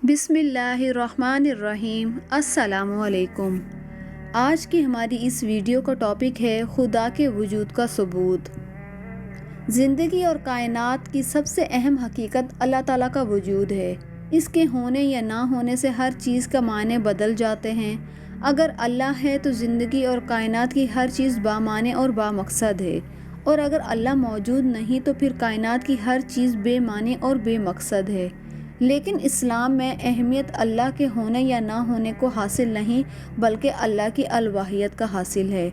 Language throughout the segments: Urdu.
بسم اللہ الرحمن الرحیم۔ السلام علیکم۔ آج کی ہماری اس ویڈیو کا ٹاپک ہے خدا کے وجود کا ثبوت۔ زندگی اور کائنات کی سب سے اہم حقیقت اللہ تعالیٰ کا وجود ہے۔ اس کے ہونے یا نہ ہونے سے ہر چیز کا معنی بدل جاتے ہیں۔ اگر اللہ ہے تو زندگی اور کائنات کی ہر چیز بامعنی اور بامقصد ہے، اور اگر اللہ موجود نہیں تو پھر کائنات کی ہر چیز بے معنی اور بے مقصد ہے۔ لیکن اسلام میں اہمیت اللہ کے ہونے یا نہ ہونے کو حاصل نہیں بلکہ اللہ کی الوہیت کا حاصل ہے۔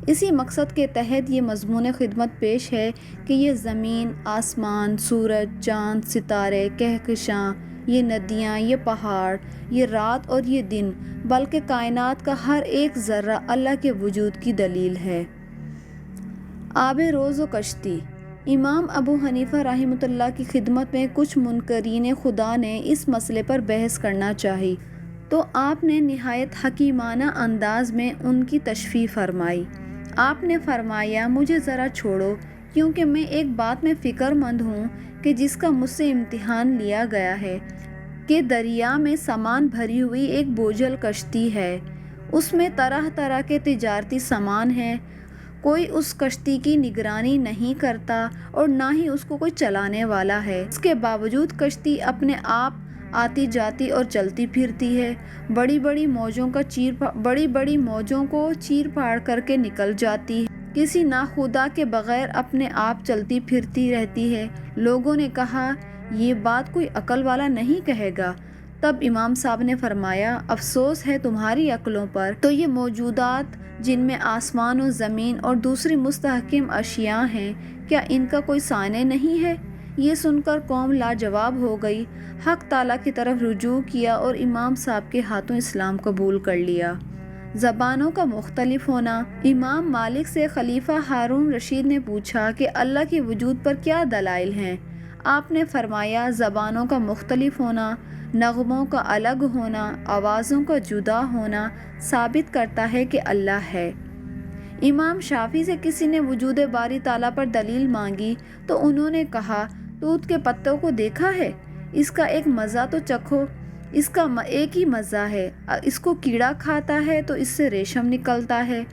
اسی مقصد کے تحت یہ مضمون خدمت پیش ہے کہ یہ زمین، آسمان، سورج، چاند، ستارے، کہکشاں، یہ ندیاں، یہ پہاڑ، یہ رات اور یہ دن، بلکہ کائنات کا ہر ایک ذرہ اللہ کے وجود کی دلیل ہے۔ آب روز و کشتی۔ امام ابو حنیفہ رحمۃ اللہ کی خدمت میں کچھ منکرین خدا نے اس مسئلے پر بحث کرنا چاہی تو آپ نے نہایت حکیمانہ انداز میں ان کی تشفیع فرمائی۔ آپ نے فرمایا، مجھے ذرا چھوڑو، کیونکہ میں ایک بات میں فکر مند ہوں کہ جس کا مجھ سے امتحان لیا گیا ہے کہ دریا میں سامان بھری ہوئی ایک بوجھل کشتی ہے۔ اس میں طرح طرح کے تجارتی سامان ہیں۔ کوئی اس کشتی کی نگرانی نہیں کرتا اور نہ ہی اس کو کوئی چلانے والا ہے۔ اس کے باوجود کشتی اپنے آپ آتی جاتی اور چلتی پھرتی ہے۔ بڑی بڑی موجوں کو چیر پھاڑ کر کے نکل جاتی ہے۔ کسی ناخدا کے بغیر اپنے آپ چلتی پھرتی رہتی ہے۔ لوگوں نے کہا، یہ بات کوئی عقل والا نہیں کہے گا۔ تب امام صاحب نے فرمایا، افسوس ہے تمہاری عقلوں پر، تو یہ موجودات جن میں آسمان و زمین اور دوسری مستحکم اشیاء ہیں، کیا ان کا کوئی صانع نہیں ہے؟ یہ سن کر قوم لاجواب ہو گئی۔ حق تعالیٰ کی طرف رجوع کیا اور امام صاحب کے ہاتھوں اسلام قبول کر لیا۔ زبانوں کا مختلف ہونا۔ امام مالک سے خلیفہ ہارون رشید نے پوچھا کہ اللہ کے وجود پر کیا دلائل ہیں؟ آپ نے فرمایا، زبانوں کا مختلف ہونا، نغموں کا الگ ہونا، آوازوں کا جدا ہونا ثابت کرتا ہے کہ اللہ ہے۔ امام شافعی سے کسی نے وجود باری تعالیٰ پر دلیل مانگی تو انہوں نے کہا، توت کے پتوں کو دیکھا ہے؟ اس کا ایک مزہ تو چکھو۔ اس کا ایک ہی مزہ ہے۔ اس کو کیڑا کھاتا ہے تو اس سے ریشم نکلتا ہے،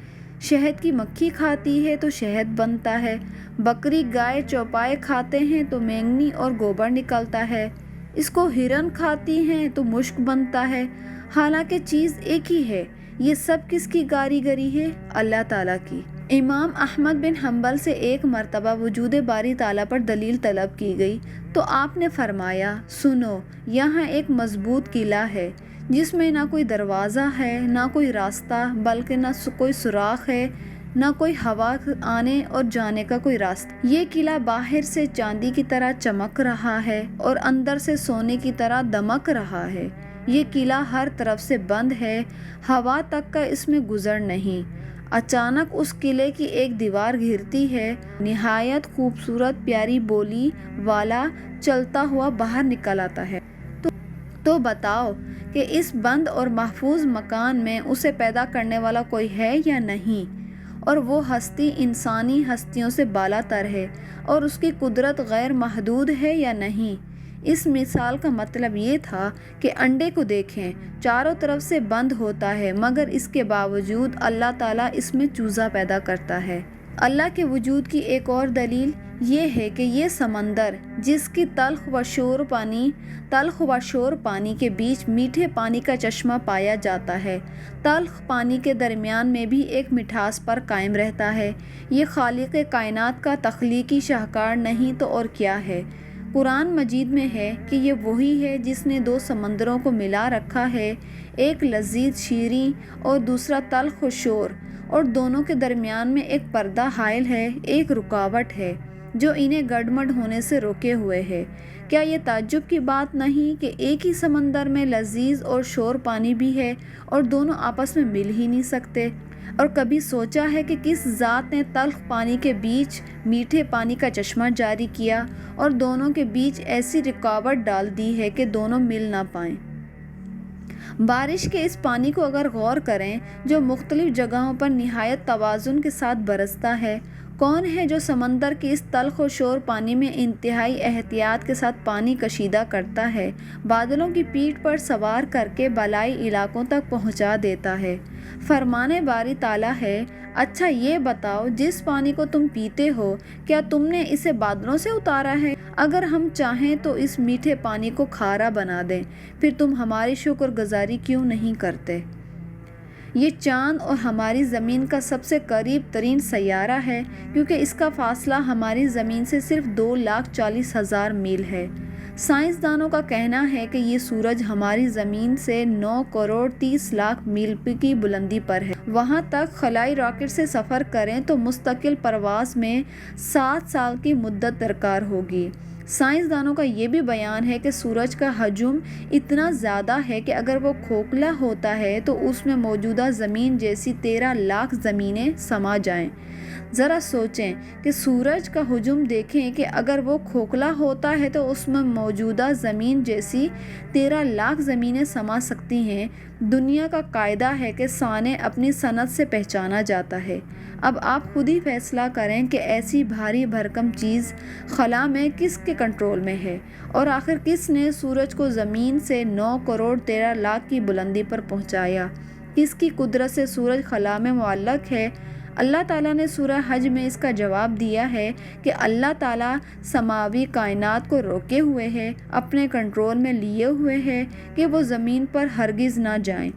شہد کی مکھی کھاتی ہے تو شہد بنتا ہے، بکری گائے چوپائے کھاتے ہیں تو مینگنی اور گوبر نکلتا ہے، اس کو ہرن کھاتی ہیں تو مشک بنتا ہے۔ حالانکہ چیز ایک ہی ہے۔ یہ سب کس کی کاریگری ہے؟ اللہ تعالیٰ کی۔ امام احمد بن حنبل سے ایک مرتبہ وجود باری تعالیٰ پر دلیل طلب کی گئی تو آپ نے فرمایا، سنو، یہاں ایک مضبوط قلعہ ہے جس میں نہ کوئی دروازہ ہے، نہ کوئی راستہ، بلکہ نہ کوئی سوراخ ہے، نہ کوئی ہوا آنے اور جانے کا کوئی راستہ۔ یہ قلعہ باہر سے چاندی کی طرح چمک رہا ہے اور اندر سے سونے کی طرح دمک رہا ہے۔ یہ قلعہ ہر طرف سے بند ہے، ہوا تک کا اس میں گزر نہیں۔ اچانک اس قلعے کی ایک دیوار گھرتی ہے، نہایت خوبصورت پیاری بولی والا چلتا ہوا باہر نکل آتا ہے۔ تو بتاؤ کہ اس بند اور محفوظ مکان میں اسے پیدا کرنے والا کوئی ہے یا نہیں؟ اور وہ ہستی انسانی ہستیوں سے بالا تر ہے، اور اس کی قدرت غیر محدود ہے یا نہیں؟ اس مثال کا مطلب یہ تھا کہ انڈے کو دیکھیں، چاروں طرف سے بند ہوتا ہے، مگر اس کے باوجود اللہ تعالیٰ اس میں چوزہ پیدا کرتا ہے۔ اللہ کے وجود کی ایک اور دلیل یہ ہے کہ یہ سمندر، جس کی تلخ و شور پانی کے بیچ میٹھے پانی کا چشمہ پایا جاتا ہے، تلخ پانی کے درمیان میں بھی ایک مٹھاس پر قائم رہتا ہے، یہ خالق کائنات کا تخلیقی شاہکار نہیں تو اور کیا ہے؟ قرآن مجید میں ہے کہ یہ وہی ہے جس نے دو سمندروں کو ملا رکھا ہے، ایک لذیذ شیریں اور دوسرا تلخ و شور، اور دونوں کے درمیان میں ایک پردہ حائل ہے، ایک رکاوٹ ہے جو انہیں گڈمڈ ہونے سے روکے ہوئے ہے۔ کیا یہ تعجب کی بات نہیں کہ ایک ہی سمندر میں لذیذ اور شور پانی بھی ہے اور دونوں آپس میں مل ہی نہیں سکتے؟ اور کبھی سوچا ہے کہ کس ذات نے تلخ پانی کے بیچ میٹھے پانی کا چشمہ جاری کیا اور دونوں کے بیچ ایسی رکاوٹ ڈال دی ہے کہ دونوں مل نہ پائیں؟ بارش کے اس پانی کو اگر غور کریں جو مختلف جگہوں پر نہایت توازن کے ساتھ برستا ہے، کون ہے جو سمندر کی اس تلخ و شور پانی میں انتہائی احتیاط کے ساتھ پانی کشیدہ کرتا ہے، بادلوں کی پیٹھ پر سوار کر کے بالائی علاقوں تک پہنچا دیتا ہے؟ فرمانے باری تعالیٰ ہے، اچھا یہ بتاؤ، جس پانی کو تم پیتے ہو کیا تم نے اسے بادلوں سے اتارا ہے؟ اگر ہم چاہیں تو اس میٹھے پانی کو کھارا بنا دیں، پھر تم ہماری شکر گزاری کیوں نہیں کرتے؟ یہ چاند اور ہماری زمین کا سب سے قریب ترین سیارہ ہے، کیونکہ اس کا فاصلہ ہماری زمین سے صرف 2,40,000 میل ہے۔ سائنسدانوں کا کہنا ہے کہ یہ سورج ہماری زمین سے 9,30,00,000 میل کی بلندی پر ہے۔ وہاں تک خلائی راکٹ سے سفر کریں تو مستقل پرواز میں 7 سال کی مدت درکار ہوگی۔ سائنسدانوں کا یہ بھی بیان ہے کہ سورج کا حجم اتنا زیادہ ہے کہ اگر وہ کھوکھلا ہوتا ہے تو اس میں موجودہ زمین جیسی 13 لاکھ زمینیں سما جائیں۔ ذرا سوچیں کہ سورج کا حجم دیکھیں کہ اگر وہ کھوکھلا ہوتا ہے تو اس میں موجودہ زمین جیسی 13 لاکھ زمینیں سما سکتی ہیں۔ دنیا کا قاعدہ ہے کہ سانے اپنی صنعت سے پہچانا جاتا ہے۔ اب آپ خود ہی فیصلہ کریں کہ ایسی بھاری بھرکم چیز خلا میں کس کے کنٹرول میں ہے، اور آخر کس نے سورج کو زمین سے 9,13,00,000 کی بلندی پر پہنچایا؟ کس کی قدرت سے سورج خلا میں معلق ہے؟ اللہ تعالیٰ نے سورہ حج میں اس کا جواب دیا ہے کہ اللہ تعالیٰ سماوی کائنات کو روکے ہوئے ہے، اپنے کنٹرول میں لیے ہوئے ہے کہ وہ زمین پر ہرگز نہ جائیں،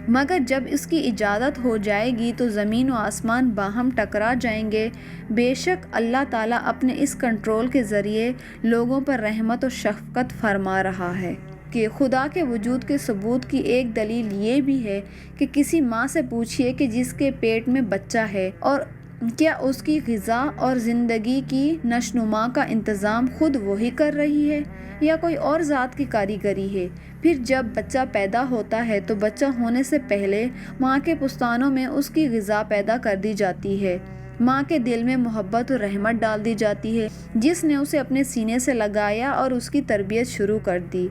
مگر جب اس کی اجازت ہو جائے گی تو زمین و آسمان باہم ٹکرا جائیں گے۔ بے شک اللہ تعالیٰ اپنے اس کنٹرول کے ذریعے لوگوں پر رحمت و شفقت فرما رہا ہے۔ کہ خدا کے وجود کے ثبوت کی ایک دلیل یہ بھی ہے کہ کسی ماں سے پوچھئے کہ جس کے پیٹ میں بچہ ہے، اور کیا اس کی غذا اور زندگی کی نشوونما کا انتظام خود وہی کر رہی ہے یا کوئی اور ذات کی کاریگری ہے؟ پھر جب بچہ پیدا ہوتا ہے تو بچہ ہونے سے پہلے ماں کے پستانوں میں اس کی غذا پیدا کر دی جاتی ہے، ماں کے دل میں محبت اور رحمت ڈال دی جاتی ہے، جس نے اسے اپنے سینے سے لگایا اور اس کی تربیت شروع کر دی۔